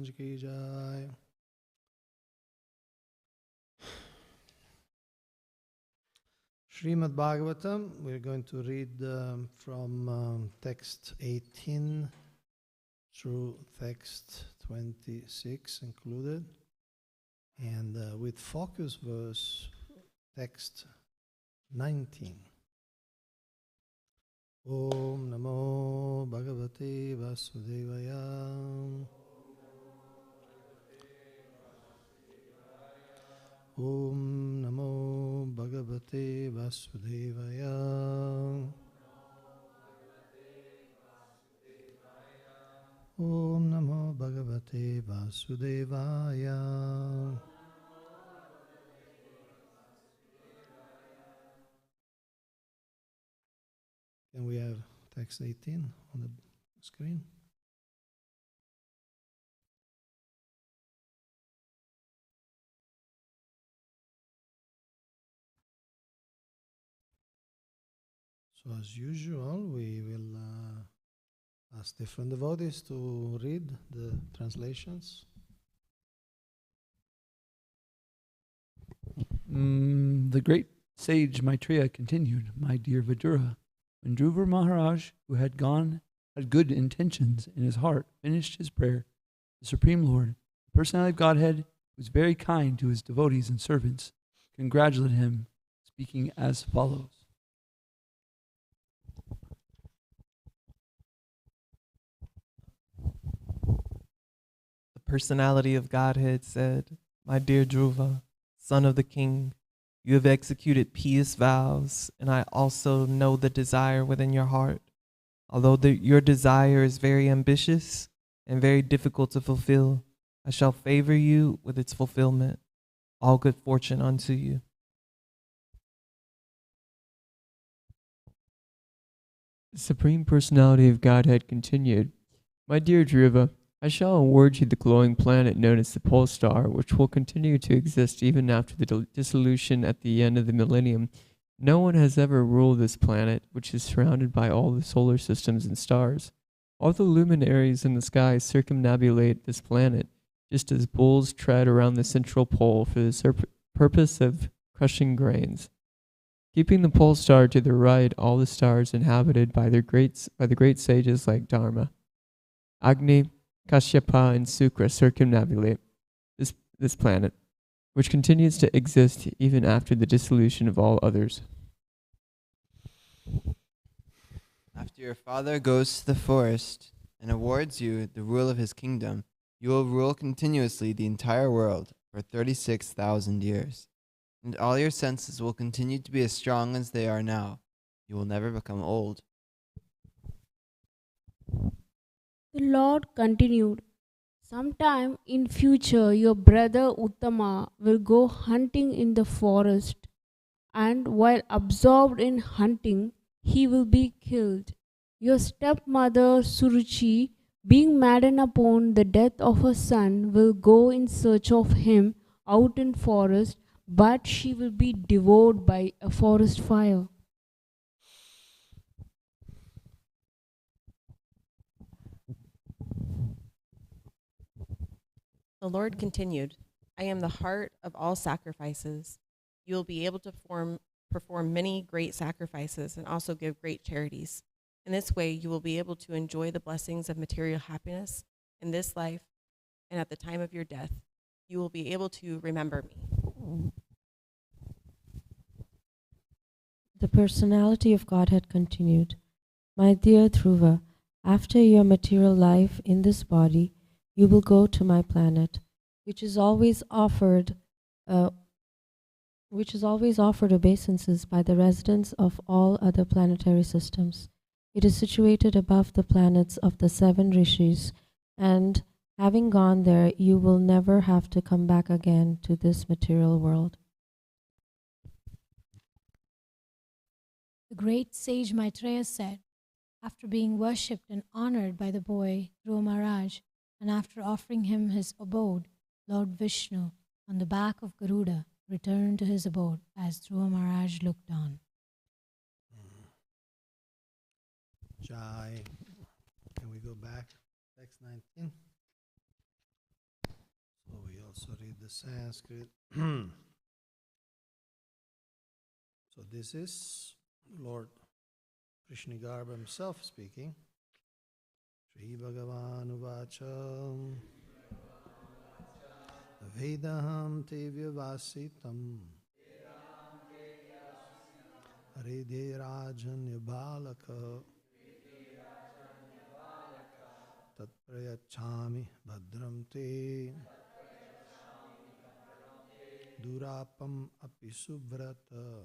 Maharaj ki jai. Srimad Bhagavatam, we're going to read from text 18 through text 26 included, and with focus verse text 19. Om Namo Bhagavate Vasudevaya. Om Namo Bhagavate Vasudevaya. Om Namo Bhagavate Vasudevaya. Can we have text 18 on the screen? So as usual, we will ask different devotees to read the translations. The great sage Maitreya continued, "My dear Vidura, when Dhruva Maharaj, who had good intentions in his heart, finished his prayer, the Supreme Lord, the Personality of Godhead, who was very kind to his devotees and servants, congratulated him, speaking as follows. The Personality of Godhead said, "My dear Dhruva, son of the king, you have executed pious vows, and I also know the desire within your heart. Although your desire is very ambitious and very difficult to fulfill, I shall favor you with its fulfillment. All good fortune unto you." The Supreme Personality of Godhead continued, "My dear Dhruva, I shall award you the glowing planet known as the Pole Star, which will continue to exist even after the dissolution at the end of the millennium. No one has ever ruled this planet, which is surrounded by all the solar systems and stars. All the luminaries in the sky circumnavigate this planet, just as bulls tread around the central pole for the purpose of crushing grains. Keeping the pole star to the right, all the stars inhabited by the great sages like Dharma, Agni, Kashyapa, and Sukra circumnavigate this planet, which continues to exist even after the dissolution of all others." After your father goes to the forest and awards you the rule of his kingdom, you will rule continuously the entire world for 36,000 years. And all your senses will continue to be as strong as they are now. You will never become old. The Lord continued, "Sometime in future your brother Uttama will go hunting in the forest, and while absorbed in hunting, he will be killed. Your stepmother Suruchi, being maddened upon the death of her son, will go in search of him out in forest, but she will be devoured by a forest fire." The Lord continued, "I am the heart of all sacrifices. You will be able to perform many great sacrifices and also give great charities. In this way, you will be able to enjoy the blessings of material happiness in this life, and at the time of your death, you will be able to remember me." The Personality of Godhead continued, "My dear Dhruva, after your material life in this body, you will go to my planet, which is always offered obeisances by the residents of all other planetary systems. It is situated above the planets of the 7 rishis, and having gone there, you will never have to come back again to this material world." The great sage Maitreya said, after being worshipped and honored by the boy Dhruva Maharaj, and after offering him his abode, Lord Vishnu, on the back of Garuda, returned to his abode as Dhruva Maharaj looked on. Jai. Can we go back? Text 19. also read the Sanskrit. So this is Lord Krishnagarbha himself speaking. Shri Bhagavan Uvacha Vedaham te vyavasitam Hridhe Rajanya Balaka Tat Prayachami Bhadram te Durapam api suvrata.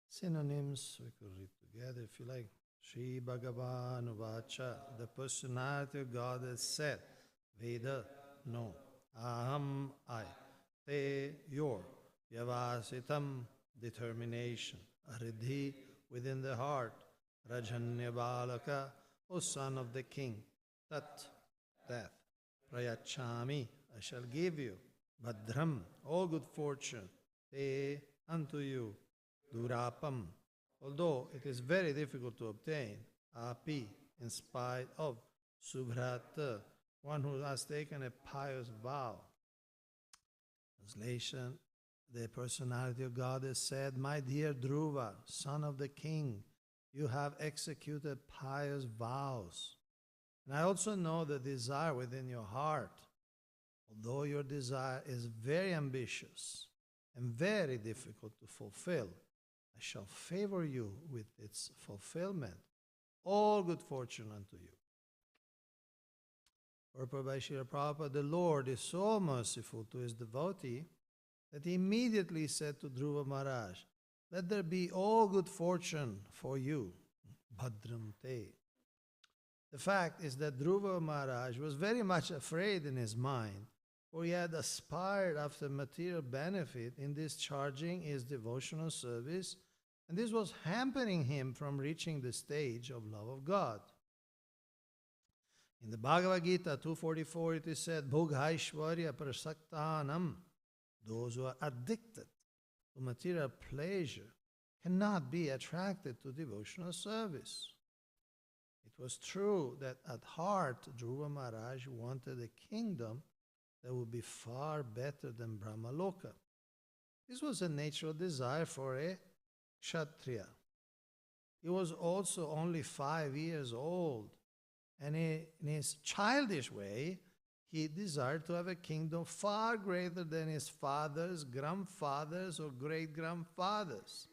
Synonyms we could read together if you like. Shri Bhagavan Uvacha, the personality of God has said, Veda, no. Aham, I. Te, your. Vyavasitam, determination. Aridhi, within the heart. Rajanya Balaka, O son of the king. Tat, that. Prayachami, I shall give you. Bhadram, all good fortune. Te, unto you. Durapam, although it is very difficult to obtain. Api, in spite of. Subhrata, one who has taken a pious vow. Translation, the personality of God has said, My dear Dhruva, son of the king, you have executed pious vows. And I also know the desire within your heart. Although your desire is very ambitious and very difficult to fulfill, I shall favor you with its fulfillment. All good fortune unto you. Purport by Srila Prabhupada, the Lord is so merciful to his devotee that he immediately said to Dhruva Maharaj, let there be all good fortune for you. Bhadram te. The fact is that Dhruva Maharaj was very much afraid in his mind, for he had aspired after material benefit in discharging his devotional service, and this was hampering him from reaching the stage of love of God. In the Bhagavad Gita 2:44 it is said, Bhoghaishvarya prasaktanam, those who are addicted to material pleasure cannot be attracted to devotional service. It was true that at heart Dhruva Maharaj wanted a kingdom that would be far better than Brahmaloka. This was a natural desire for a Kshatriya. He was also only 5 years old, and in his childish way, he desired to have a kingdom far greater than his father's, grandfathers, or great-grandfathers.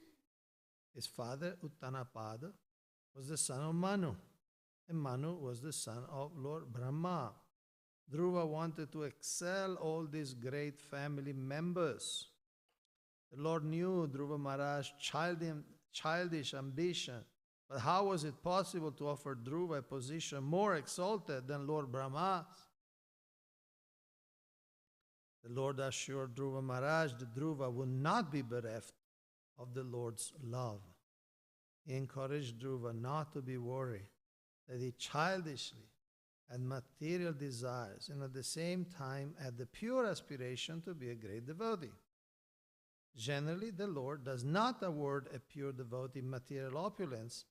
His father, Uttanapada, was the son of Manu, and Manu was the son of Lord Brahma. Dhruva wanted to excel all these great family members. The Lord knew Dhruva Maharaj's childish ambition, but how was it possible to offer Dhruva a position more exalted than Lord Brahma's? The Lord assured Dhruva Maharaj that Dhruva would not be bereft of the Lord's love. He encouraged Dhruva not to be worried, that he childishly and material desires, and at the same time had the pure aspiration to be a great devotee. Generally, the Lord does not award a pure devotee material opulence,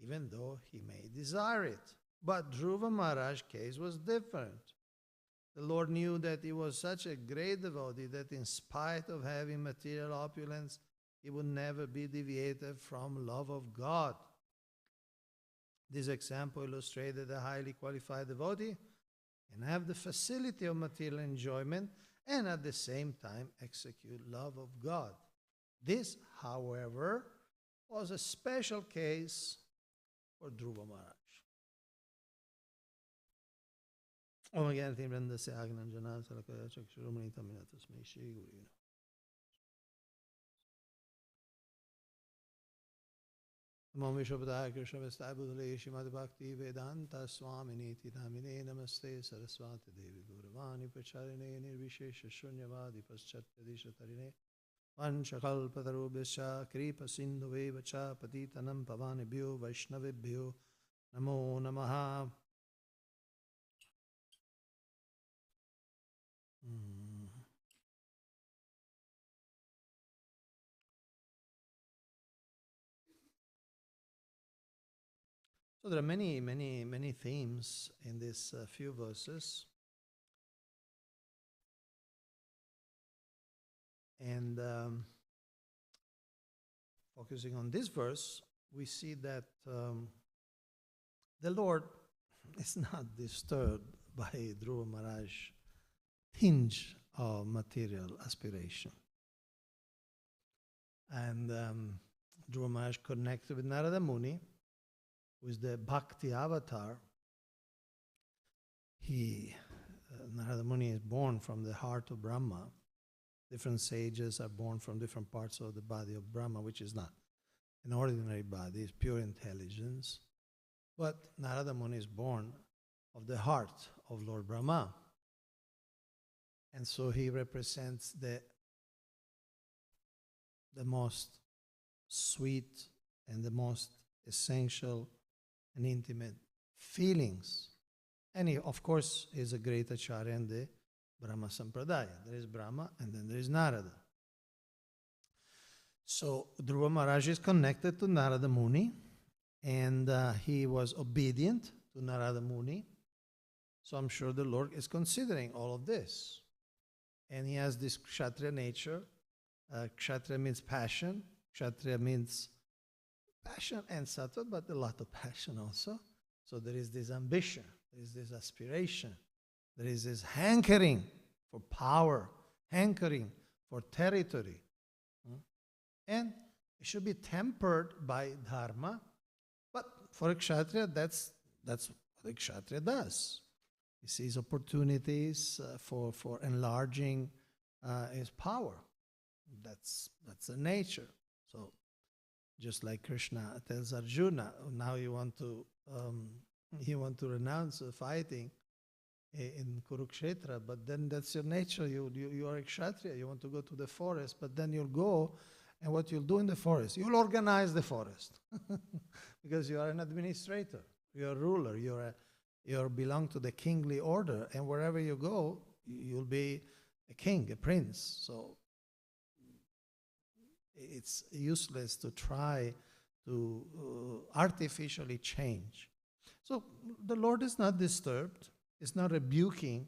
even though he may desire it. But Dhruva Maharaj's case was different. The Lord knew that he was such a great devotee that in spite of having material opulence, he would never be deviated from love of God. This example illustrated a highly qualified devotee can have the facility of material enjoyment and at the same time execute love of God. This, however, was a special case for Dhruva Maharaj. Om Gyanatim Vrindasya Agnanjana Salakaya Chakshurumani Taminatasmai Shri Guru. Namo Vishwabhadaya Krishna Vestai Budhale Shrimad Bhakti Vedanta Swamini Tidamine Namaste Saraswati Devi Gauravani Pacharine Nirvishesha Shunyavadi Paschatya Tarine Vanchakalpatarubhascha Kripa Sindhuve Vacha Patitanam Pavanebhyo Vaishnavebhyo Namo Namaha. So there are many themes in these few verses. And focusing on this verse, we see that the Lord is not disturbed by Dhruva Maharaj's tinge of material aspiration. And Dhruva Maharaj connected with Narada Muni, who is the Bhakti avatar. Narada Muni is born from the heart of Brahma. Different sages are born from different parts of the body of Brahma, which is not an ordinary body, it's pure intelligence. But Narada Muni is born of the heart of Lord Brahma. And so he represents the most sweet and the most essential and intimate feelings. And he, of course, is a great acharya in the Brahma Sampradaya. There is Brahma and then there is Narada. So Dhruva Maharaj is connected to Narada Muni, and he was obedient to Narada Muni. So I'm sure the Lord is considering all of this. And he has this Kshatriya nature. Kshatriya means passion. Kshatriya means passion and sattva, but a lot of passion also. So there is this ambition, there is this aspiration, there is this hankering for power, hankering for territory. And it should be tempered by dharma. But for a kshatriya, that's what a kshatriya does. He sees opportunities for enlarging his power. That's the nature. So just like Krishna tells Arjuna, now you want to renounce fighting in Kurukshetra, but then that's your nature. You are a kshatriya. You want to go to the forest, but then you'll go, and what you'll do in the forest, you'll organize the forest because you are an administrator. You're a ruler. You belong to the kingly order, and wherever you go, you'll be a king, a prince. So it's useless to try to artificially change. So the Lord is not disturbed. It's not rebuking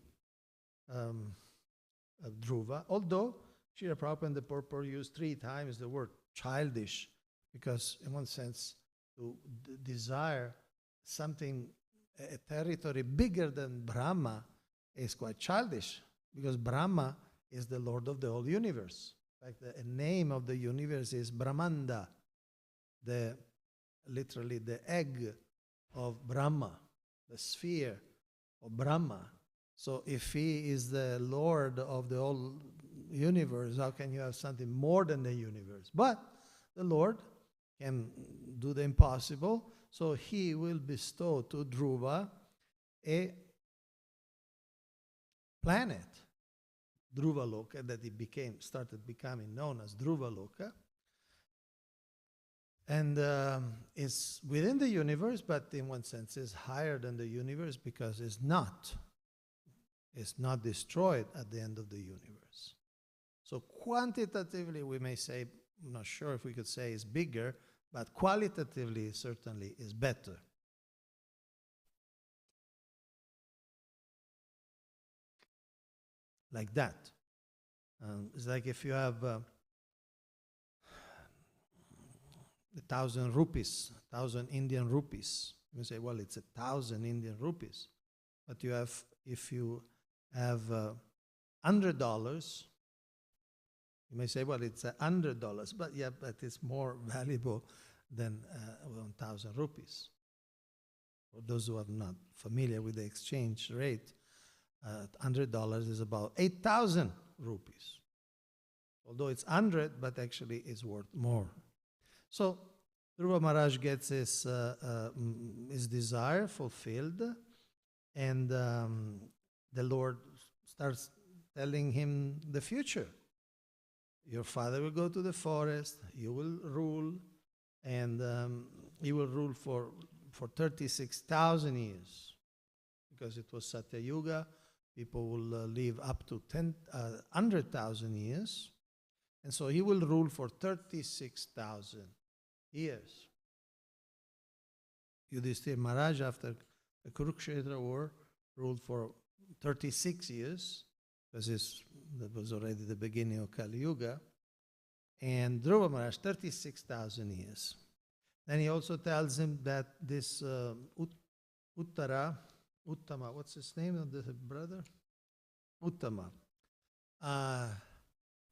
Dhruva, although Srila Prabhupada and the Purport used 3 times the word childish, because in one sense to desire something, a territory bigger than Brahma is quite childish, because Brahma is the Lord of the whole universe. In fact, the name of the universe is Brahmanda, literally the egg of Brahma, the sphere of Brahma. So if he is the Lord of the whole universe, how can you have something more than the universe? But the Lord can do the impossible, so he will bestow to Dhruva a planet, Dhruvaloka, that it started becoming known as Dhruvaloka. And it's within the universe, but in one sense is higher than the universe because it's not destroyed at the end of the universe. So quantitatively, we may say, I'm not sure if we could say it's bigger, but qualitatively, certainly is better. Like that. It's like if you have 1,000 rupees, 1,000 Indian rupees. You say, well, it's 1,000 Indian rupees. But if you have $100, you may say, well, it's $100, but it's more valuable than 1,000 rupees. For those who are not familiar with the exchange rate, $100 is about 8,000 rupees. Although it's 100, but actually it's worth more. So Dhruva Maharaj gets his desire fulfilled, and the Lord starts telling him the future. Your father will go to the forest, you will rule, and he will rule for 36,000 years. Because it was Satya Yuga, people will live up to 100,000 years. And so he will rule for 36,000 years. Yudhishthira Maharaj, after the Kurukshetra war, ruled for 36 years, because that was already the beginning of Kali Yuga. And Dhruva Maharaj, 36,000 years. Then he also tells him that this Uttama, what's his name of the brother? Uttama.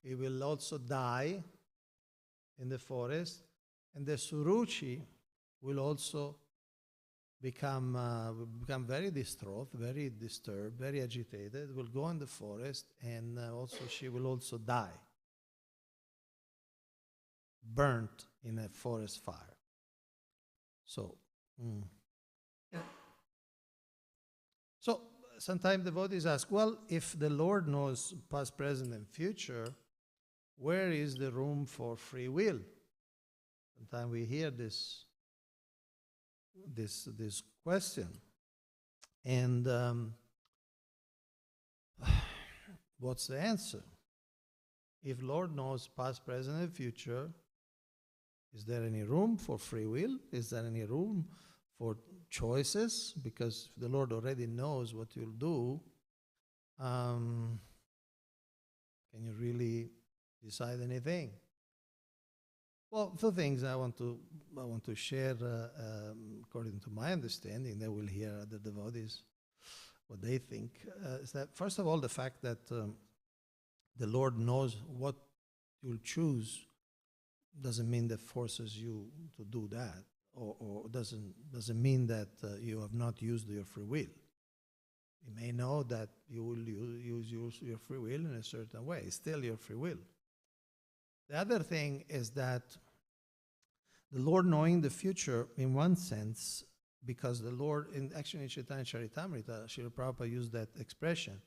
He will also die in the forest, and the Suruchi will also become very distraught, very disturbed, very agitated, will go in the forest, and she will also die, burnt in a forest fire. So, so sometimes devotees ask, well, if the Lord knows past, present, and future, where is the room for free will? Sometimes we hear this question. And what's the answer? If Lord knows past, present, and future, is there any room for free will? Is there any room for choices? Because if the Lord already knows what you'll do, can you really decide anything? Well, two things I want to share according to my understanding. Then we'll hear other devotees what they think. Is that first of all, the fact that the Lord knows what you'll choose doesn't mean that forces you to do that, or doesn't mean that you have not used your free will. You may know that you will use your free will in a certain way. It's still your free will. The other thing is that the Lord knowing the future, in one sense, because the Lord, in Chaitanya Charitamrita, Srila Prabhupada used that expression,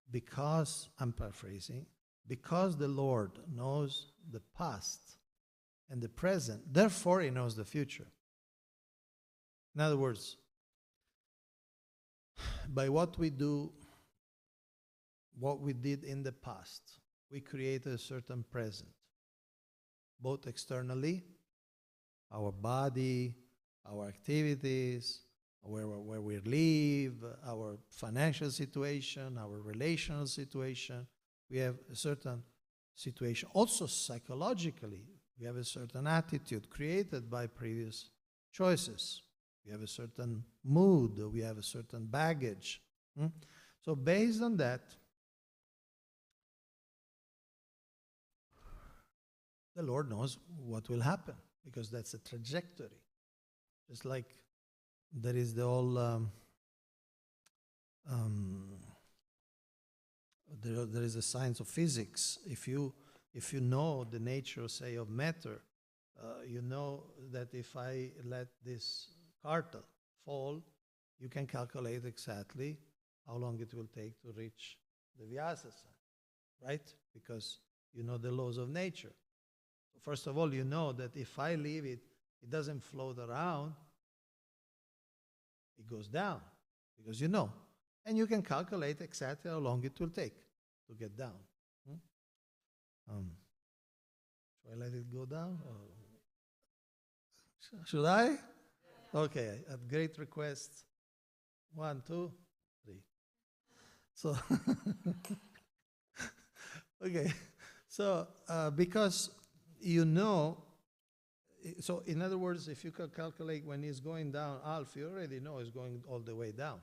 because, I'm paraphrasing, because the Lord knows the past and the present, therefore he knows the future. In other words, by what we do, what we did in the past, we create a certain present, both externally, our body, our activities, where we live, our financial situation, our relational situation. We have a certain situation. Also psychologically, we have a certain attitude created by previous choices. We have a certain mood, we have a certain baggage. So based on that, the Lord knows what will happen, because that's a trajectory. Just like there is the whole, there is a science of physics. If you know the nature, say, of matter, you know that if I let this cartel fall, you can calculate exactly how long it will take to reach the Vyasa sign, right? Because you know the laws of nature. First of all, you know that if I leave it it doesn't float around, it goes down because you know. And you can calculate exactly how long it will take to get down. Should I let it go down? Or should I? Okay, at great request. 1, 2, 3. So, okay. So, because you know, so in other words, if you can calculate when it's going down alpha, you already know it's going all the way down,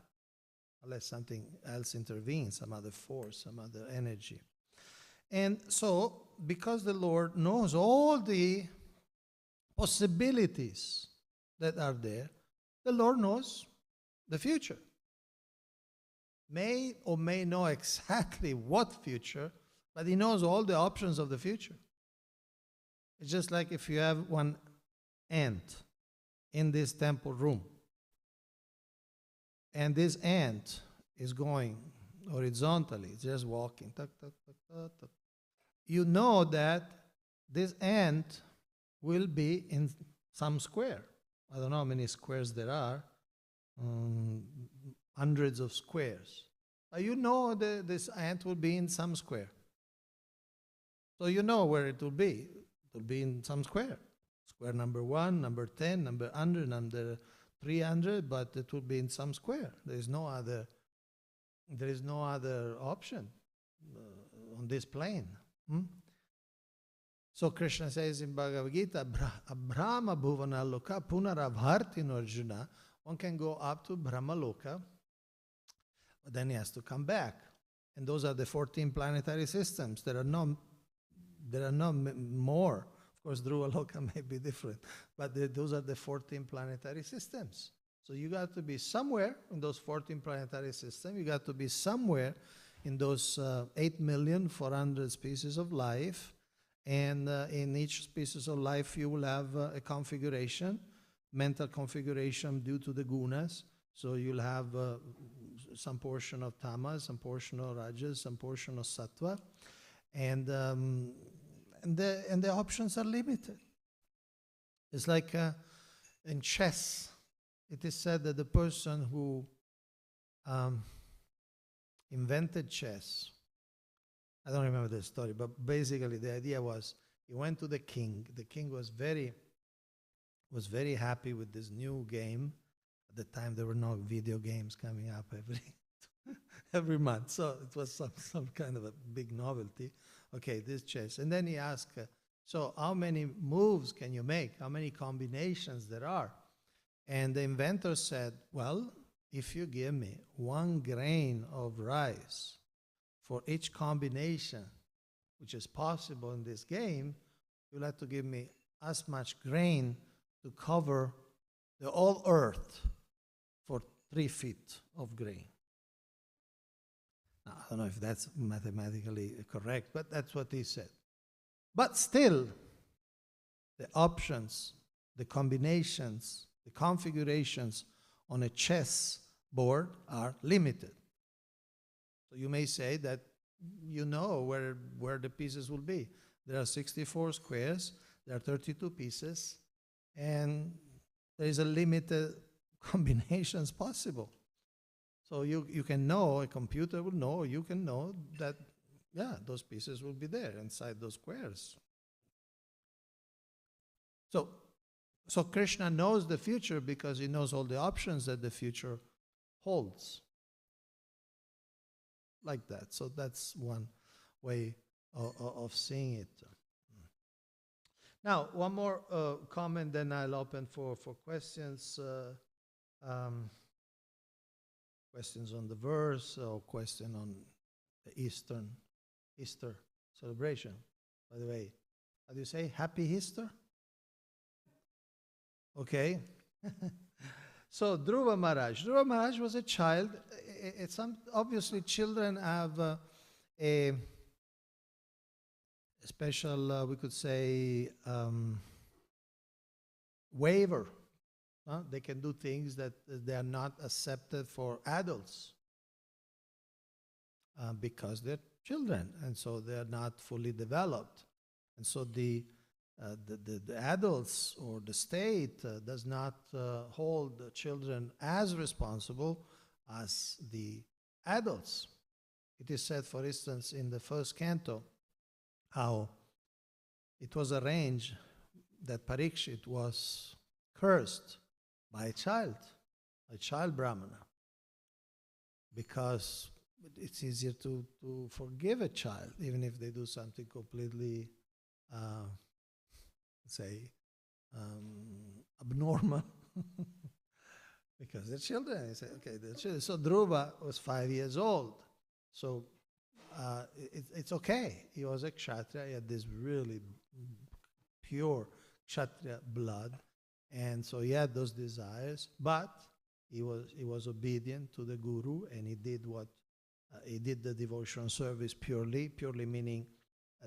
unless something else intervenes, some other force, some other energy. And so, because the Lord knows all the possibilities that are there, the Lord knows the future. May or may know exactly what future, but He knows all the options of the future. It's just like if you have one ant in this temple room, and this ant is going horizontally, it's just walking. Tuck, tuck, tuck, tuck, tuck. You know that this ant will be in some square. I don't know how many squares there are, hundreds of squares. But you know that this ant will be in some square. So you know where it will be. It will be in some square. Square number 1, number 10, number 100, number 300, but it will be in some square. There is no other option on this plane. So Krishna says in Bhagavad Gita, Brahma Bhuvana Loka Punarabhartin Arjuna. One can go up to Brahmaloka, but then he has to come back. And those are the 14 planetary systems. There are no more. Of course, Dhruva Loka may be different, but those are the 14 planetary systems. So you got to be somewhere in those 14 planetary systems. You got to be somewhere in those 8,400,000 species of life. And in each species of life, you will have a configuration, mental configuration due to the gunas. So you'll have some portion of tamas, some portion of rajas, some portion of sattva. And the options are limited. It's like in chess, it is said that the person who invented chess, I don't remember the story, but basically the idea was he went to the king. The king was very happy with this new game. At the time, there were no video games coming up every month, so it was some kind of a big novelty. Okay, this chess. And then he asked, so how many moves can you make? How many combinations there are? And the inventor said, well, if you give me 1 grain of rice for each combination which is possible in this game, you'll have to give me as much grain to cover the whole earth for 3 feet of grain. Now, I don't know if that's mathematically correct, but that's what he said. But still, the options, the combinations, the configurations on a chess board are limited. So you may say that you know where the pieces will be. There are 64 squares, there are 32 pieces, and there is a limited combinations possible. So you can know, a computer will know, you can know that, yeah, those pieces will be there inside those squares. So Krishna knows the future because he knows all the options that the future holds. Like that. So that's one way of seeing it. Now, one more comment, then I'll open for questions. Questions on the verse or question on the Easter celebration. By the way, how do you say? Happy Easter? Okay. So Dhruva Maharaj was a child. Obviously, children have a special, we could say, waiver. They can do things that they are not accepted for adults because they're children, and so they're not fully developed. And so the the adults or the state does not hold the children as responsible as the adults. It is said, for instance, in the first canto, how it was arranged that Parikshit was cursed by a child Brahmana, because it's easier to forgive a child, even if they do something completely, say, abnormal, because they're children. They say, okay, they're children. So Dhruva was 5 years old. So it's okay. He was a kshatriya. He had this really pure kshatriya blood. And so he had those desires, but he was obedient to the guru, and he did the devotional service purely meaning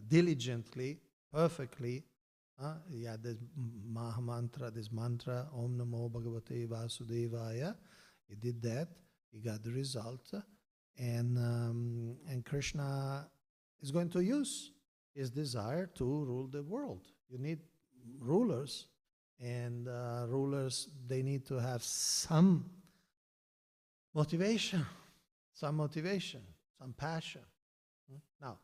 diligently, perfectly. He had this Mahamantra, this mantra, Om Namo Bhagavate Vasudevaya. He did that. He got the result. And Krishna is going to use his desire to rule the world. You need rulers. And rulers, they need to have some motivation, some passion. Now,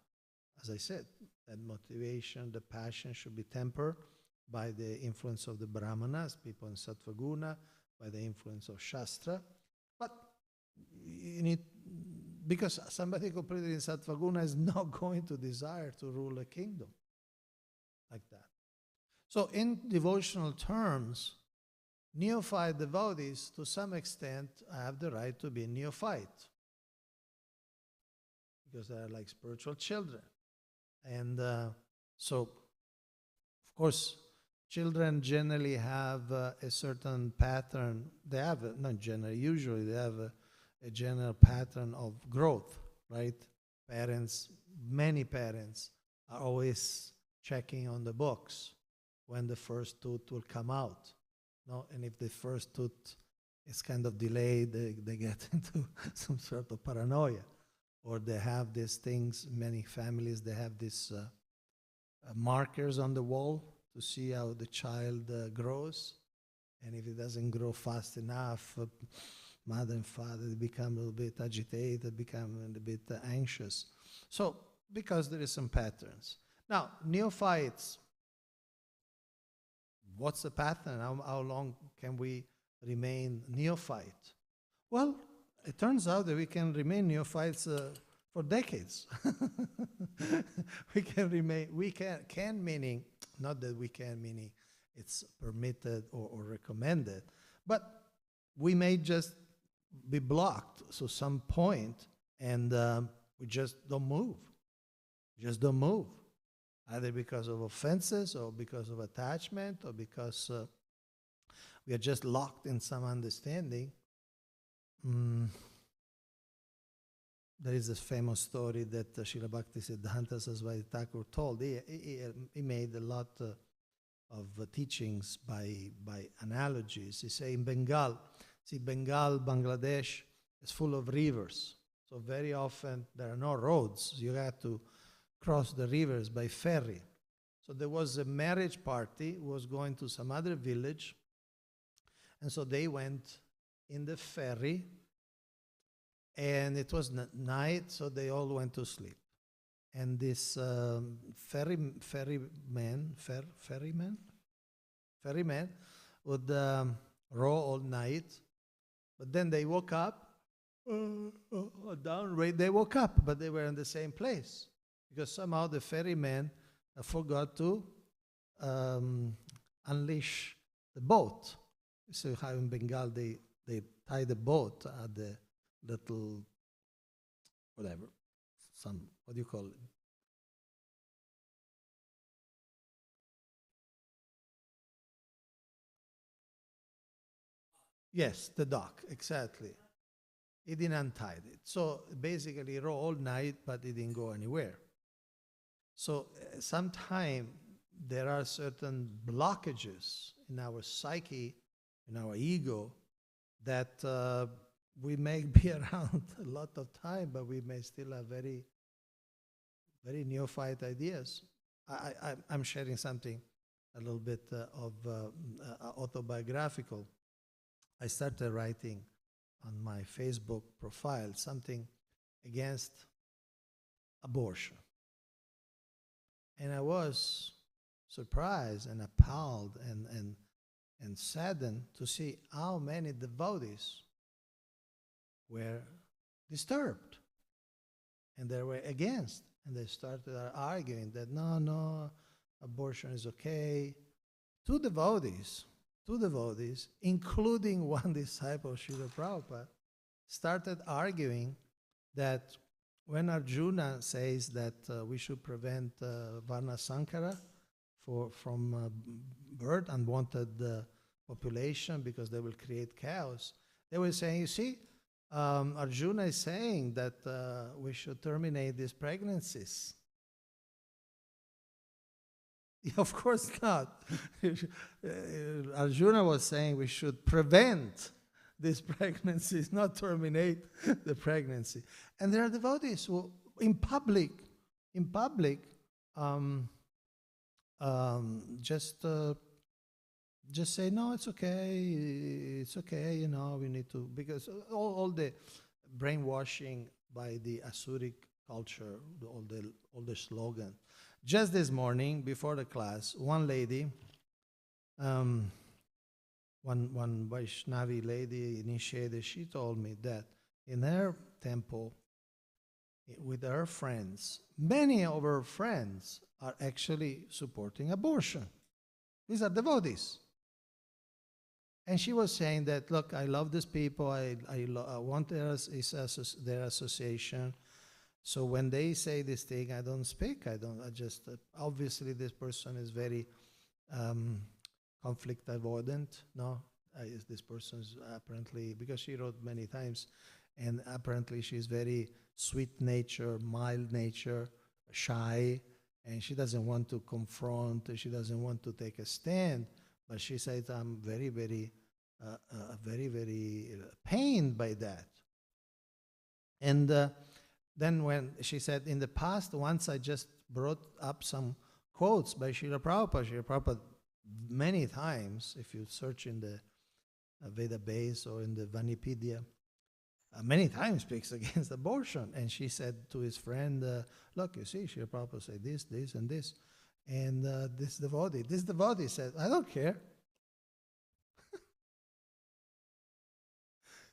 as I said, that motivation, the passion should be tempered by the influence of the Brahmanas, people in Sattvaguna, by the influence of Shastra. But you need, because somebody completely in Sattvaguna is not going to desire to rule a kingdom like that. So in devotional terms, neophyte devotees, to some extent, have the right to be neophyte, because they are like spiritual children. And so, of course, children generally have a certain pattern. They have, not generally, usually they have a general pattern of growth, right? Parents, many parents are always checking on the books when the first tooth will come out. No? And if the first tooth is kind of delayed, they get into some sort of paranoia. Or they have these things, many families, they have these markers on the wall to see how the child grows. And if it doesn't grow fast enough, mother and father become a little bit agitated, become a bit anxious. So, because there is some patterns. Now, neophytes, what's the pattern? How long can we remain neophyte? Well, it turns out that we can remain neophytes for decades. We can meaning, not that we can meaning it's permitted or recommended, but we may just be blocked to some point, and we just don't move. We just don't move. Either because of offenses, or because of attachment, or because we are just locked in some understanding. There is a famous story that Srila Bhaktisiddhanta Saraswati Thakur told. He made a lot of teachings by analogies. He said in Bengal, Bangladesh is full of rivers. So very often there are no roads. You have to cross the rivers by ferry. So there was a marriage party who was going to some other village. And so they went in the ferry, and it was night, so they all went to sleep. And this ferryman would row all night, but then they woke up, they woke up, but they were in the same place, because somehow the ferryman forgot to unleash the boat. So how in Bengal they tie the boat at the little, whatever, what do you call it? Yes, the dock, exactly. He didn't untie it. So basically he rowed all night, but he didn't go anywhere. So sometimes there are certain blockages in our psyche, in our ego, that we may be around a lot of time, but we may still have very, very neophyte ideas. I'm sharing something a little bit of autobiographical, I started writing on my Facebook profile something against abortion. And I was surprised and appalled and saddened to see how many devotees were disturbed. And they were against. And they started arguing that no, abortion is okay. Two devotees, including one disciple of Srila Prabhupada, started arguing that when Arjuna says that we should prevent Varna Sankara from birth, unwanted population, because they will create chaos, they were saying, you see, Arjuna is saying that we should terminate these pregnancies. Of course not. Arjuna was saying we should prevent these pregnancies, not terminate the pregnancy. And there are devotees who, in public, just say, no, it's okay, we need to, because all the brainwashing by the Asuric culture, all the slogan. Just this morning, before the class, one lady, one Vaishnavi lady initiated, she told me that in her temple, with her friends, many of her friends are actually supporting abortion. These are devotees. And she was saying that, look, I love these people, I want their association. So when they say this thing, I don't speak. I just, obviously this person is very conflict avoidant, no? This person is apparently, because she wrote many times, and apparently she's very sweet nature, mild nature, shy, and she doesn't want to confront, she doesn't want to take a stand, but she says, I'm very, very pained by that. And then when she said, in the past, once I just brought up some quotes by Srila Prabhupada many times, if you search in the Veda base or in the Vanipedia, many times speaks against abortion. And she said to his friend, look, you see, Srila Prabhupada said this, and this. And this devotee said, I don't care.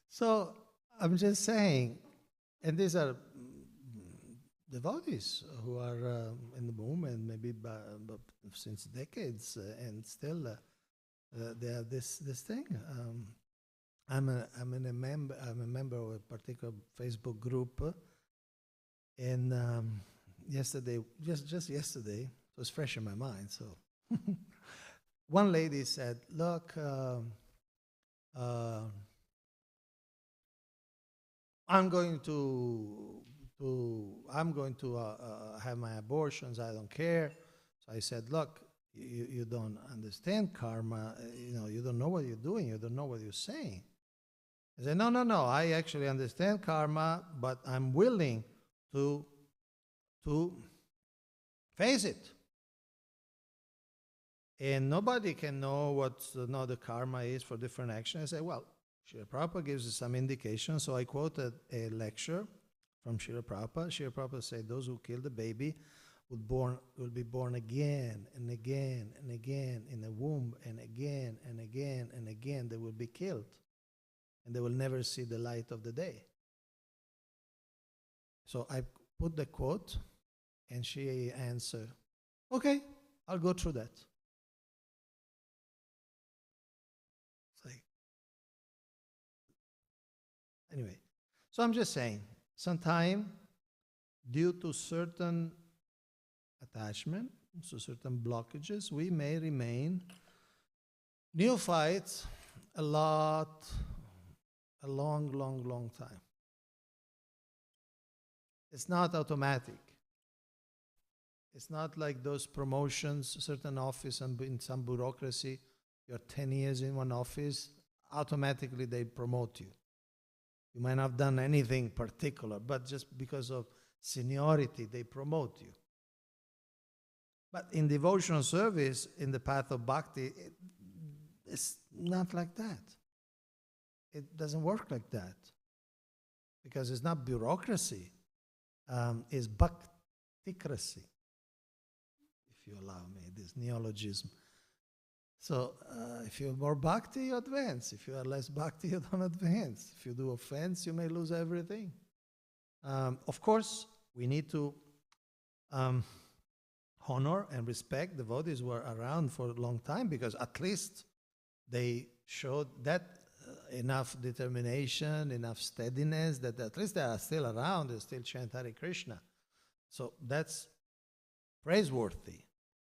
So I'm just saying, and these are devotees who are in the movement maybe since decades, and still they have this thing. I'm a member of a particular Facebook group, and yesterday, just yesterday, it was fresh in my mind. So one lady said, "Look, I'm going to have my abortions. I don't care." So I said, "Look, you don't understand karma. You don't know what you're doing. You don't know what you're saying." I said, "No. I actually understand karma, but I'm willing to face it. And nobody can know what the karma is for different actions." I said, "Well, Srila Prabhupada gives us some indication." So I quoted a lecture from Srila Prabhupada. Srila Prabhupada said, those who kill the baby will be born again and again and again in the womb, and again and again and again they will be killed, and they will never see the light of the day. So I put the quote, and she answered, "Okay, I'll go through that." It's like, anyway, so I'm just saying, sometimes due to certain attachment, so certain blockages, we may remain neophytes a long time. It's not automatic. It's not like those promotions, certain office and in some bureaucracy, you're 10 years in one office, automatically they promote you. You might not have done anything particular, but just because of seniority, they promote you. But in devotional service, in the path of bhakti, it's not like that. It doesn't work like that. Because it's not bureaucracy, it's bhakticracy, if you allow me, this neologism. So if you have more bhakti, you advance. If you have less bhakti, you don't advance. If you do offense, you may lose everything. Of course, we need to honor and respect devotees who were around for a long time, because at least they showed that enough determination, enough steadiness, that at least they are still around, they still chant Hare Krishna. So that's praiseworthy.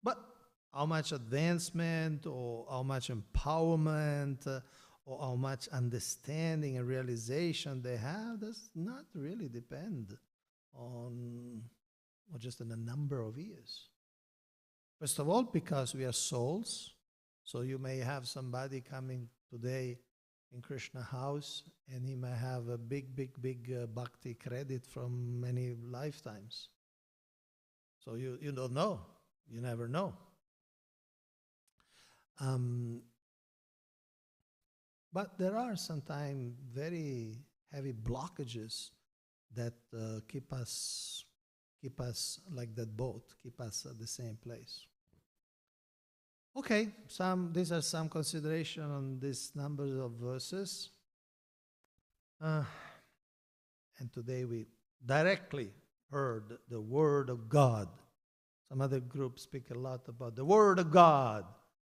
But how much advancement or how much empowerment or how much understanding and realization they have does not really depend on just on a number of years. First of all, because we are souls, so you may have somebody coming today in Krishna house and he may have a big bhakti credit from many lifetimes. So you don't know. You never know. But there are sometimes very heavy blockages that keep us like that boat, keep us at the same place. Okay, these are some consideration on these numbers of verses. And today we directly heard the Word of God. Some other groups speak a lot about the Word of God,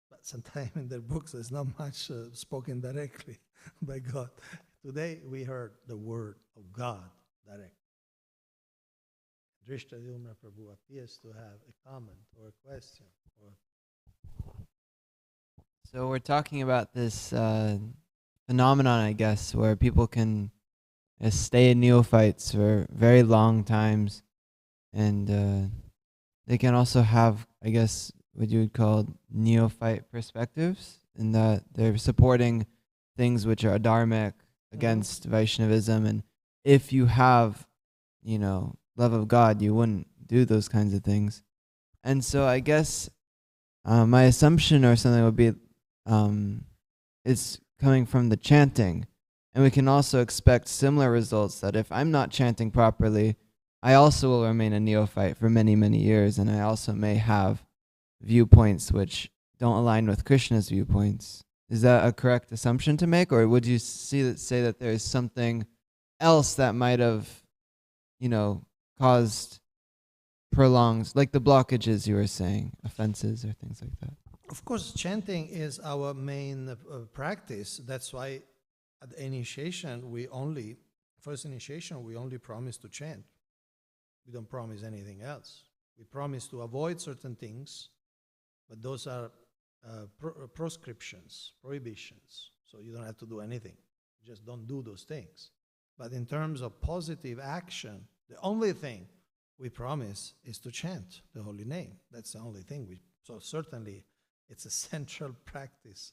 but sometimes in their books there's not much spoken directly by God. Today we heard the Word of God directly. Drishtadyumna Prabhu appears to have a comment or a question. So we're talking about this phenomenon, I guess, where people can stay neophytes for very long times, and they can also have, I guess, what you would call neophyte perspectives, in that they're supporting things which are adharmic, against Vaishnavism, and if you have, love of God, you wouldn't do those kinds of things. And so I guess my assumption or something would be it's coming from the chanting. And we can also expect similar results, that if I'm not chanting properly, I also will remain a neophyte for many, many years, and I also may have viewpoints which don't align with Krishna's viewpoints. Is that a correct assumption to make, or would you say that there is something else that might have, caused prolonged, like the blockages you were saying, offenses or things like that? Of course, chanting is our main practice. That's why at the initiation, we only promise to chant. We don't promise anything else. We promise to avoid certain things, but those are proscriptions, prohibitions. So you don't have to do anything. You just don't do those things. But in terms of positive action, the only thing we promise is to chant the holy name. That's the only thing. So certainly it's a central practice.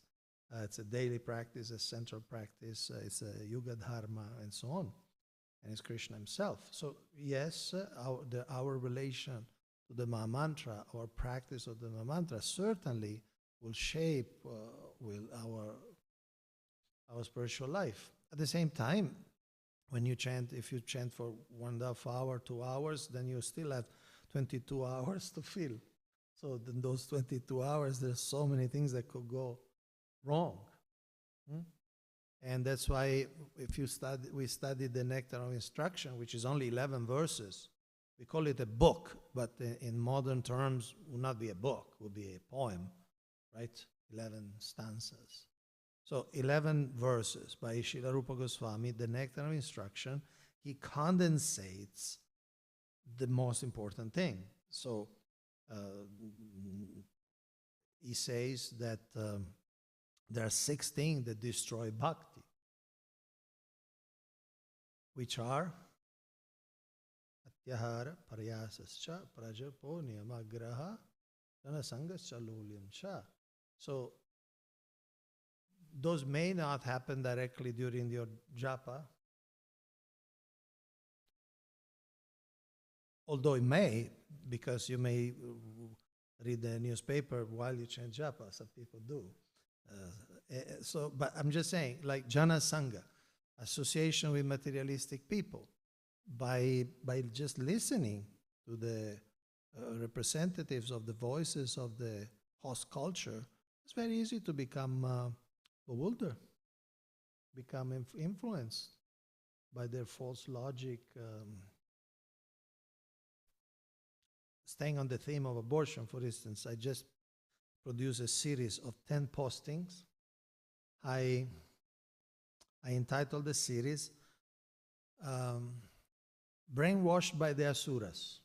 It's a daily practice, a central practice. It's a yuga dharma and so on. And it's Krishna himself. So yes, our relation to the Mahamantra, our practice of the Mahamantra certainly will shape our spiritual life. At the same time, when you chant, if you chant for 1.5 hours, 2 hours, then you still have 22 hours to fill. So in those 22 hours, there's so many things that could go wrong. And that's why if we study the Nectar of Instruction, which is only 11 verses. We call it a book, but in modern terms, it would not be a book, it would be a poem, right? 11 stanzas. So 11 verses by Srila Rupa Goswami, the Nectar of Instruction. He condensates the most important thing. So he says that there are 6 things that destroy bhakti, which are Atyahara, Paryasascha, Prajapo, Niyamagraha, Janasangascha, Lulyamcha. So those may not happen directly during your japa, although it may, because you may read the newspaper while you change japa. Some people do. But I'm just saying, like Jana Sangha, association with materialistic people, by just listening to the representatives of the voices of the host culture, it's very easy to become bewildered, become influenced by their false logic. Staying on the theme of abortion, for instance, I just produced a series of 10 postings. I entitled the series Brainwashed by the Asuras.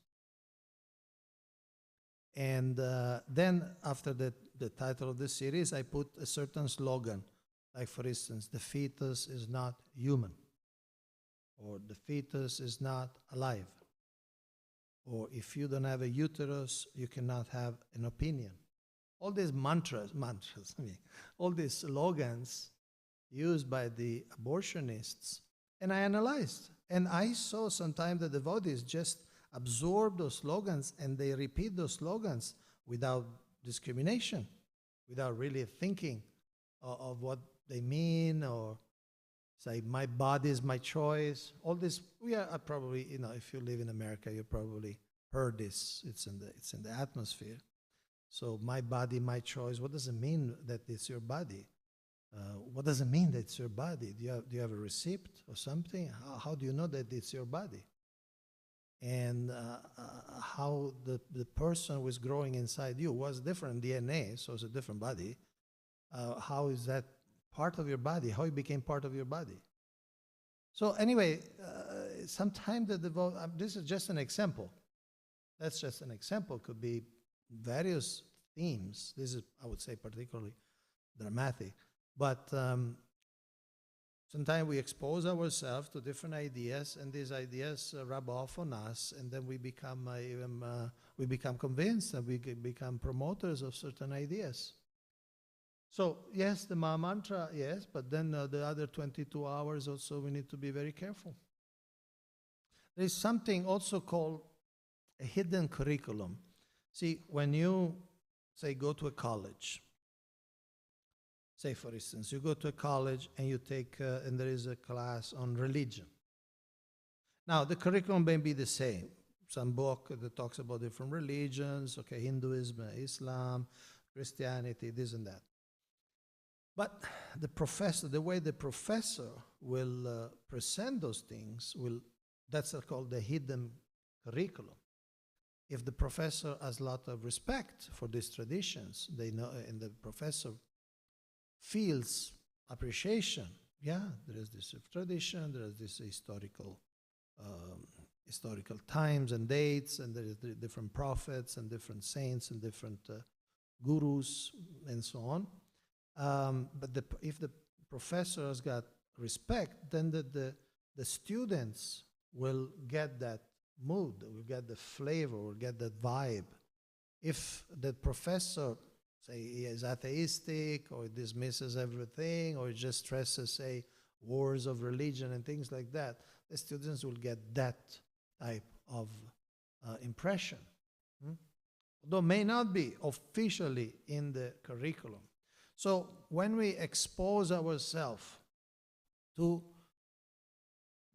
And then after the title of the series, I put a certain slogan, like for instance, the fetus is not human, or the fetus is not alive, or if you don't have a uterus, you cannot have an opinion. All these mantras, all these slogans used by the abortionists. And I analyzed, and I saw sometimes the devotees just absorb those slogans and they repeat those slogans without discrimination, without really thinking of what they mean, or say, my body is my choice. All this, we are probably, if you live in America, you probably heard this. It's in the atmosphere. So my body, my choice. What does it mean that it's your body? What does it mean that it's your body? Do you have a receipt or something? How do you know that it's your body? And how the person who is growing inside you was different DNA, so it's a different body. How is that part of your body? How it became part of your body? So anyway, sometimes this is just an example. That's just an example. Could be various themes. This is, I would say, particularly dramatic. But sometimes we expose ourselves to different ideas, and these ideas rub off on us, and then we become convinced, and we become promoters of certain ideas. So yes, the Maha Mantra, yes, but then the other 22 hours also we need to be very careful. There is something also called a hidden curriculum. See, when you, say, go to a college, say, for instance, you go to a college and you take, and there is a class on religion. Now, the curriculum may be the same. Some book that talks about different religions, okay, Hinduism, Islam, Christianity, this and that. But the way the professor will present those things, that's called the hidden curriculum. If the professor has a lot of respect for these traditions, they know, and the professor feels appreciation. Yeah, there is this tradition, there is this historical times and dates, and there is different prophets and different saints and different gurus and so on. But if the professor has got respect, then the students will get that mood, will get the flavor, will get that vibe. If the professor, say, he is atheistic, or dismisses everything, or just stresses, say, wars of religion and things like that, the students will get that type of impression. Although may not be officially in the curriculum. So when we expose ourselves to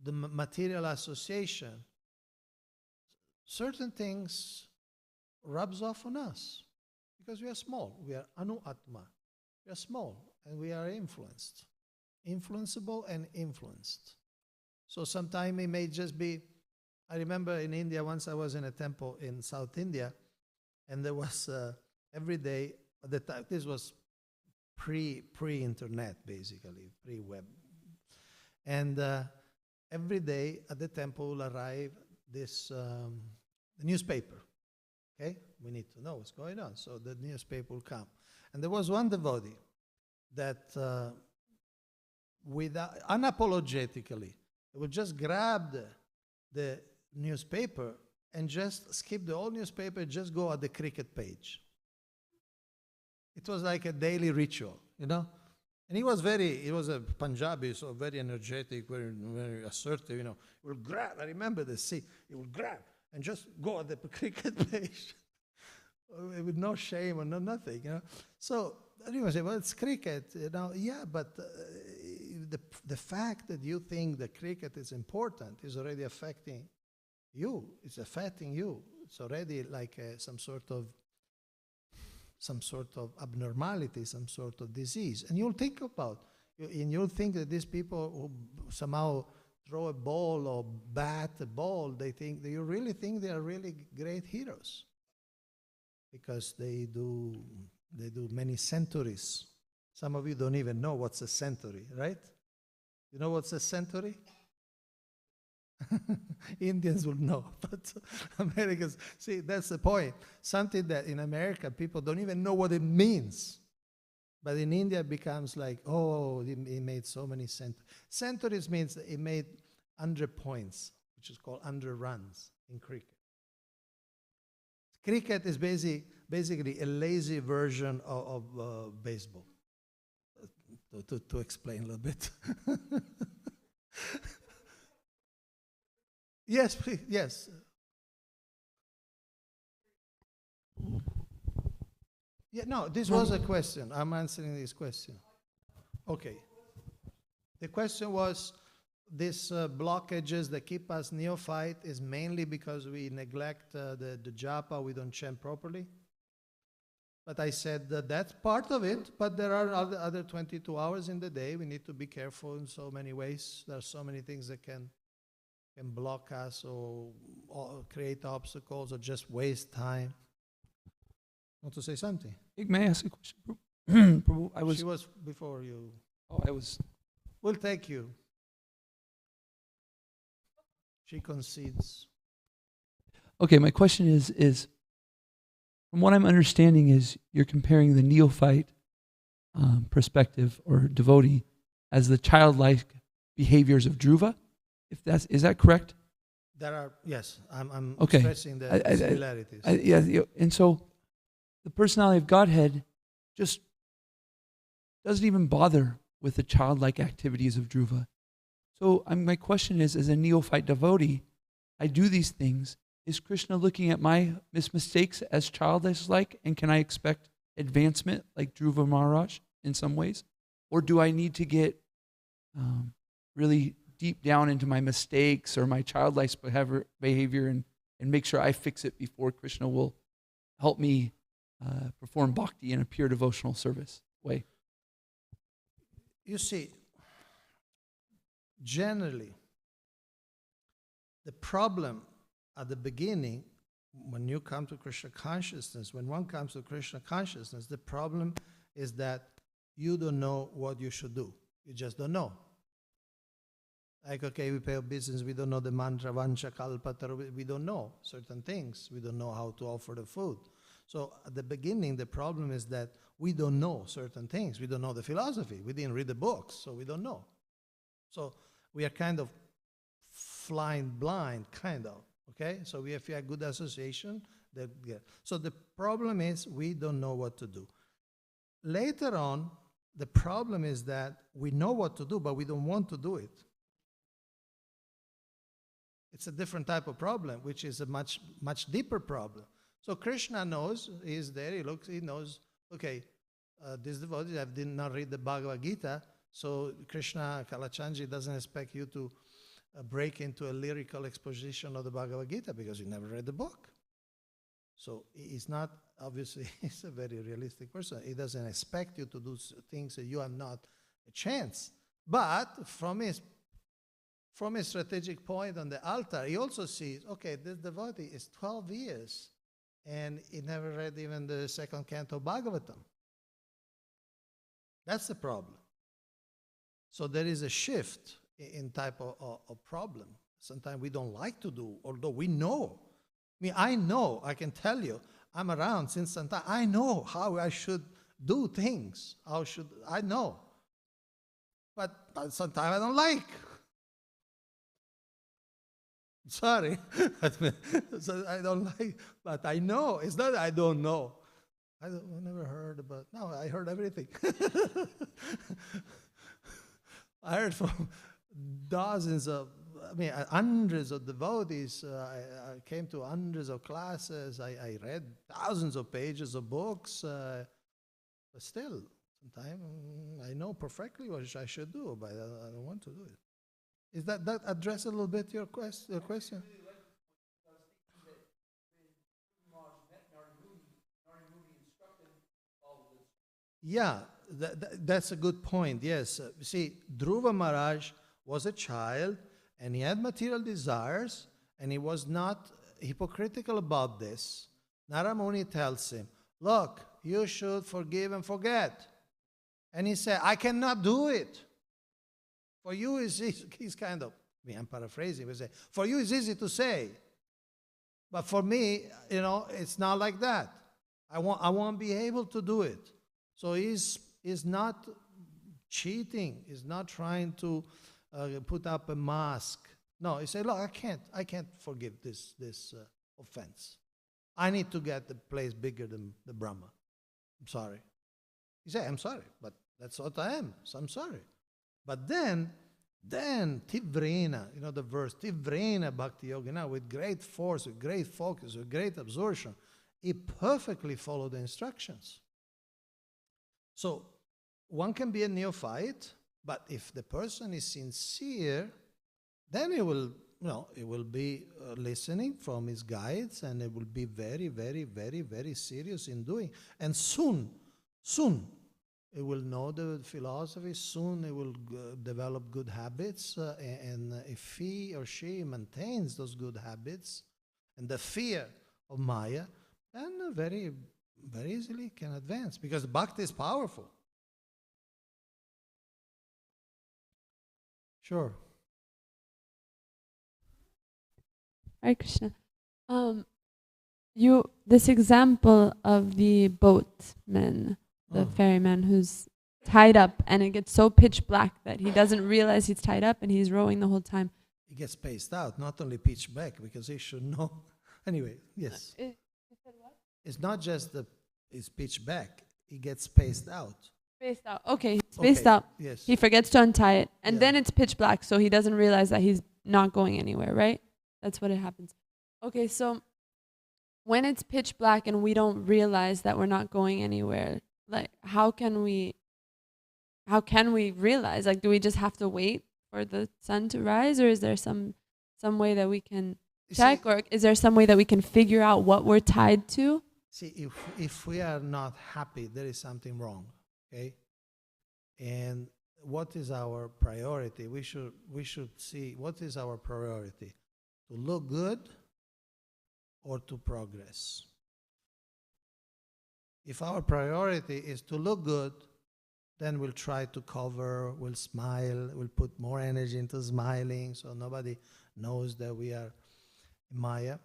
the material association, certain things rubs off on us because we are small. We are anu atma. We are small and we are influenced, influenceable and influenced. So sometimes it may just be. I remember in India once I was in a temple in South India, and there was every day at the time. This was pre-internet, basically, pre-web. And every day at the temple will arrive this the newspaper. Okay? We need to know what's going on. So the newspaper will come. And there was one devotee that unapologetically would just grab the newspaper and just skip the whole newspaper, just go at the cricket page. It was like a daily ritual, you know? And he was a Punjabi, so very energetic, very, very assertive, you know. He will grab, I remember this, he will grab and just go at the cricket page. with no shame or no nothing, So anyone say, well, it's cricket, Yeah, but the fact that you think that cricket is important is already affecting you. It's affecting you. It's already like some sort of abnormality, some sort of disease. And you'll think you'll think that these people who somehow throw a ball or bat a ball, you really think they are really great heroes because they do many centuries. Some of you don't even know what's a century, right? You know what's a century? Indians will know, but Americans, see, that's the point. Something that in America people don't even know what it means. But in India it becomes like, oh, he made so many centuries. Centuries means that he made 100 points, which is called 100 runs in cricket. Cricket is basically a lazy version of baseball, to explain a little bit. Yes, please, yes. Yeah, no, this was a question. I'm answering this question. Okay. The question was, these blockages that keep us neophyte is mainly because we neglect the japa, we don't chant properly. But I said that that's part of it, but there are other 22 hours in the day. We need to be careful in so many ways. There are so many things that can block us or create obstacles or just waste time. Want to say something? May I ask a question? Prabhu? She was before you. Oh, I was. We'll take you. She concedes. Okay, my question is from what I'm understanding is you're comparing the neophyte perspective or devotee as the childlike behaviors of Dhruva. Is that correct? There are, yes, I'm okay. Stressing the similarities. And so the personality of Godhead just doesn't even bother with the childlike activities of Dhruva. So my question is, as a neophyte devotee, I do these things. Is Krishna looking at my mistakes as childlike, and can I expect advancement like Dhruva Maharaj in some ways? Or do I need to get really deep down into my mistakes or my childlike behavior and make sure I fix it before Krishna will help me perform bhakti in a pure devotional service way? You see, generally, the problem at the beginning, when you come to Krishna consciousness, when one comes to Krishna consciousness, the problem is that you don't know what you should do. You just don't know. Like, okay, we pay obeisance, we don't know the mantra, vancha, kalpatara, we don't know certain things. We don't know how to offer the food. So at the beginning, the problem is that we don't know certain things. We don't know the philosophy. We didn't read the books, so we don't know. So we are kind of flying blind, kind of, okay? So if you have good association, so the problem is we don't know what to do. Later on, the problem is that we know what to do, but we don't want to do it. It's a different type of problem, which is a much, much deeper problem. So Krishna knows, he's there, he looks, he knows, okay, this devotee did not read the Bhagavad Gita, so Krishna Kalachandji doesn't expect you to break into a lyrical exposition of the Bhagavad Gita because you never read the book. So he's not, obviously, he's a very realistic person. He doesn't expect you to do things that you have not a chance. But from his strategic point on the altar, he also sees, okay, this devotee is 12 years and he never read even the second canto of Bhagavatam. That's the problem. So there is a shift in type of problem. Sometimes we don't like to do, although we know. I know, I can tell you, I'm around since some time. I know how I should do things. I know. But sometimes I don't like. Sorry. So I don't like, but I know. It's not that I don't know. I never heard about, no, I heard everything. I heard from dozens of I mean, hundreds of devotees. I came to hundreds of classes. I read thousands of pages of books. But still, sometimes I know perfectly what I should do, but I don't want to do it. Is that address a little bit your question? Yeah, that's a good point. Yes. See, Dhruva Maharaj was a child and he had material desires and he was not hypocritical about this. Narada Muni tells him, look, you should forgive and forget. And he said, I cannot do it. For you, he's kind of, I mean, I'm paraphrasing, but say, for you it's easy to say. But for me, it's not like that. I won't be able to do it. So he's not cheating. He's not trying to put up a mask. No, he said, look, I can't forgive this offense. I need to get the place bigger than the Brahma. I'm sorry. He said, I'm sorry, but that's what I am, so I'm sorry. But then Tivrena, the verse, Tivrena Bhakti Yogina, with great force, with great focus, with great absorption, he perfectly followed the instructions. So one can be a neophyte, but if the person is sincere, then he will be listening from his guides, and it will be very, very, very, very serious in doing. And soon, he will know the philosophy. Soon he will develop good habits. And if he or she maintains those good habits and the fear of Maya, then very, very easily can advance, because bhakti is powerful. Sure. Hare Krishna. This example of the boatman, the ferryman who's tied up, and it gets so pitch black that he doesn't realize he's tied up and he's rowing the whole time. He gets spaced out, not only pitch black, because he should know. Anyway, yes. You said what? It's not just it's pitch black. He gets spaced out. Spaced out. Okay, spaced out. Yes. He forgets to untie it, and then it's pitch black, so he doesn't realize that he's not going anywhere, right? That's what it happens. Okay, so when it's pitch black and we don't realize that we're not going anywhere, like how can we realize? Like, do we just have to wait for the sun to rise, or is there some way that we can check, or is there some way that we can figure out what we're tied to? See, if we are not happy, there is something wrong, okay? And what is our priority? We should see what is our priority: to look good or to progress. If our priority is to look good, then we'll try to cover, we'll smile, we'll put more energy into smiling so nobody knows that we are in Maya.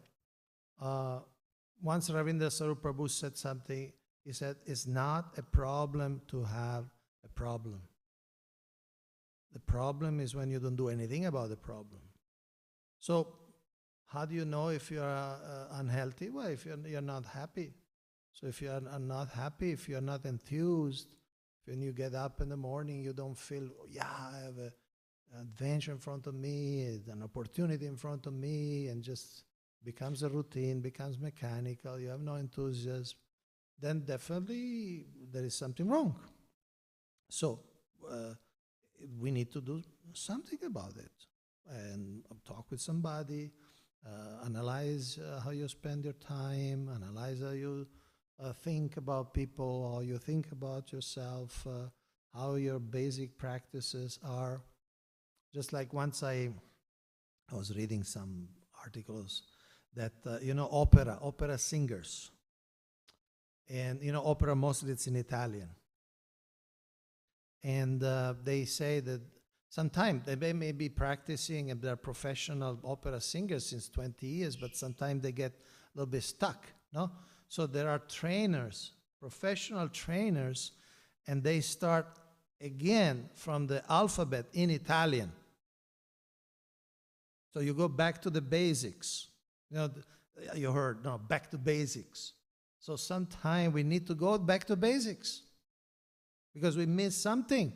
Once Ravindra Sarup Prabhu said something, he said, it's not a problem to have a problem. The problem is when you don't do anything about the problem. So how do you know if you are unhealthy? Well, if you're not happy. So if you are not happy, if you're not enthused, when you get up in the morning, you don't feel, I have an adventure in front of me, an opportunity in front of me, and just becomes a routine, becomes mechanical, you have no enthusiasm, then definitely there is something wrong. So we need to do something about it and talk with somebody, analyze how you spend your time, analyze how you think about people, how you think about yourself, how your basic practices are. Just like once I was reading some articles that, opera singers. And, opera mostly it's in Italian. And they say that sometimes they may be practicing and they're professional opera singers since 20 years, but sometimes they get a little bit stuck, no? So there are trainers, professional trainers, and they start again from the alphabet in Italian. So you go back to the basics. You heard, back to basics. So sometime we need to go back to basics because we missed something.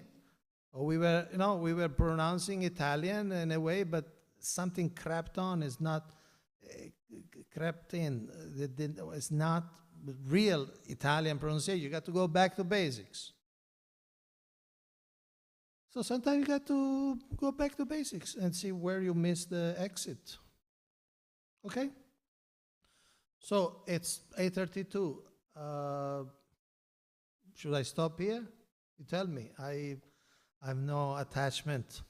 Or we were pronouncing Italian in a way, but something crept on is not crept in. It's not real Italian pronunciation. You got to go back to basics. So sometimes you got to go back to basics and see where you missed the exit. Okay? So it's 8:32. Should I stop here? You tell me. I have no attachment.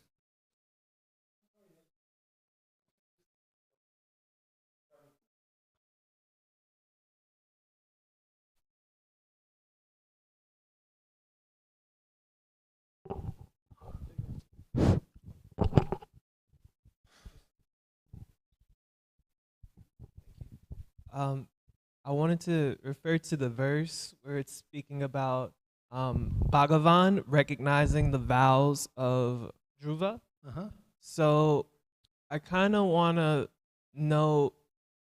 I wanted to refer to the verse where it's speaking about Bhagavan recognizing the vows of Dhruva. Uh-huh. So I kind of want to know,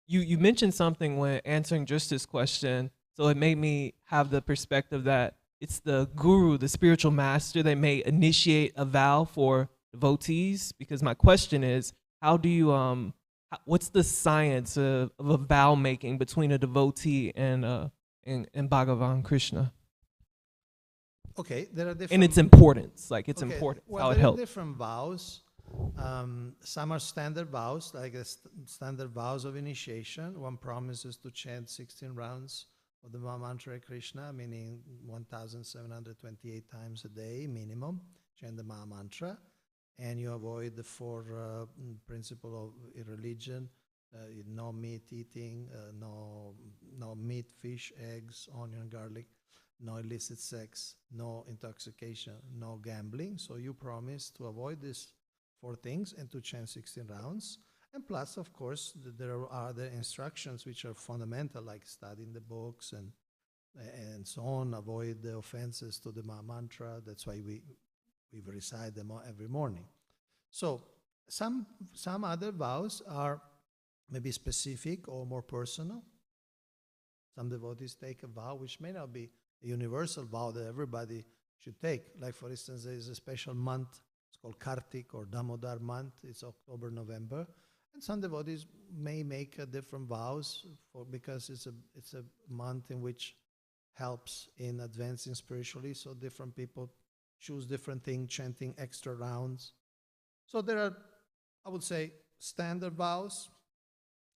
you mentioned something when answering just this question, so it made me have the perspective that it's the guru, the spiritual master, that may initiate a vow for devotees. Because my question is, how do you what's the science of a vow making between a devotee and Bhagavan Krishna? Okay, there are different. And its importance, like it's Okay, important, well, how it there are helps. different vows. Some are standard vows, like standard vows of initiation. One promises to chant 16 rounds of the Mahamantra Krishna, meaning 1,728 times a day minimum, chant the Mahamantra. And you avoid the four principle of religion, no meat eating, no meat, fish, eggs, onion, garlic, no illicit sex, no intoxication, no gambling. So you promise to avoid these four things and to chant 16 rounds. And plus, of course, there are other instructions which are fundamental, like studying the books and so on. Avoid the offenses to the Mahamantra. That's why we recite them every morning. So some other vows are maybe specific or more personal. Some devotees take a vow which may not be a universal vow that everybody should take. Like, for instance, there is a special month, it's called Kartik or Damodar month. It's October, November. And some devotees may make different vows because it's a month in which helps in advancing spiritually. So different people choose different things, chanting extra rounds. So there are, I would say, standard vows,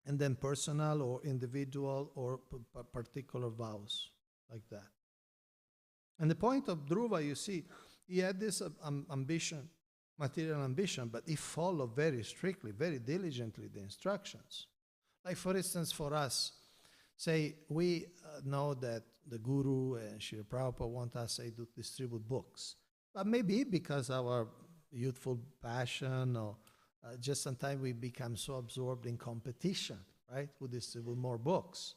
and then personal or individual or particular vows, like that. And the point of Dhruva, you see, he had this ambition, material ambition, but he followed very strictly, very diligently the instructions. Like, for instance, for us, say we know that the Guru and Srila Prabhupada want us, say, to distribute books. But maybe because our youthful passion or just sometimes we become so absorbed in competition, right? Who distribute more books.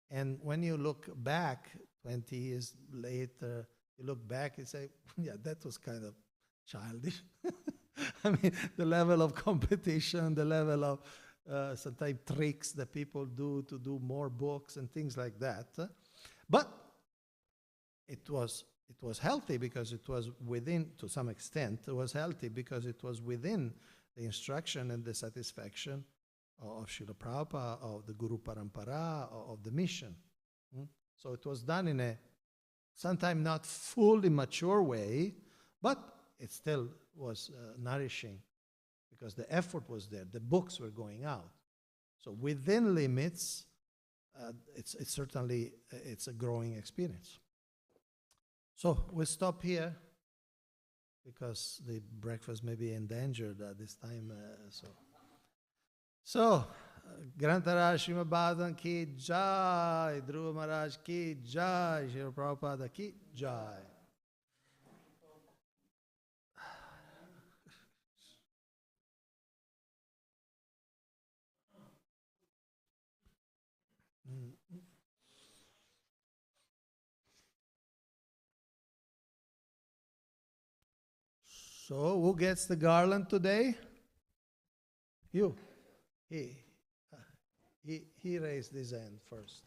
And when you look back 20 years later, you look back and say, yeah, that was kind of childish. I mean, the level of competition, the level of sometimes tricks that people do to do more books and things like that. But it was healthy because it was within, to some extent, it was healthy because it was within the instruction and the satisfaction of Srila Prabhupada, of the Guru Parampara, of the mission. So it was done in a sometimes not fully mature way, but it still was nourishing because the effort was there, the books were going out. So within limits, it's certainly it's a growing experience. So we'll stop here because the breakfast may be endangered at this time. So Grantaraj Srimad Bhagavatam ki jai, Dhruva Maharaj ki jai, Srila Prabhupada ki jai. So who gets the garland today? You. He raised his hand first.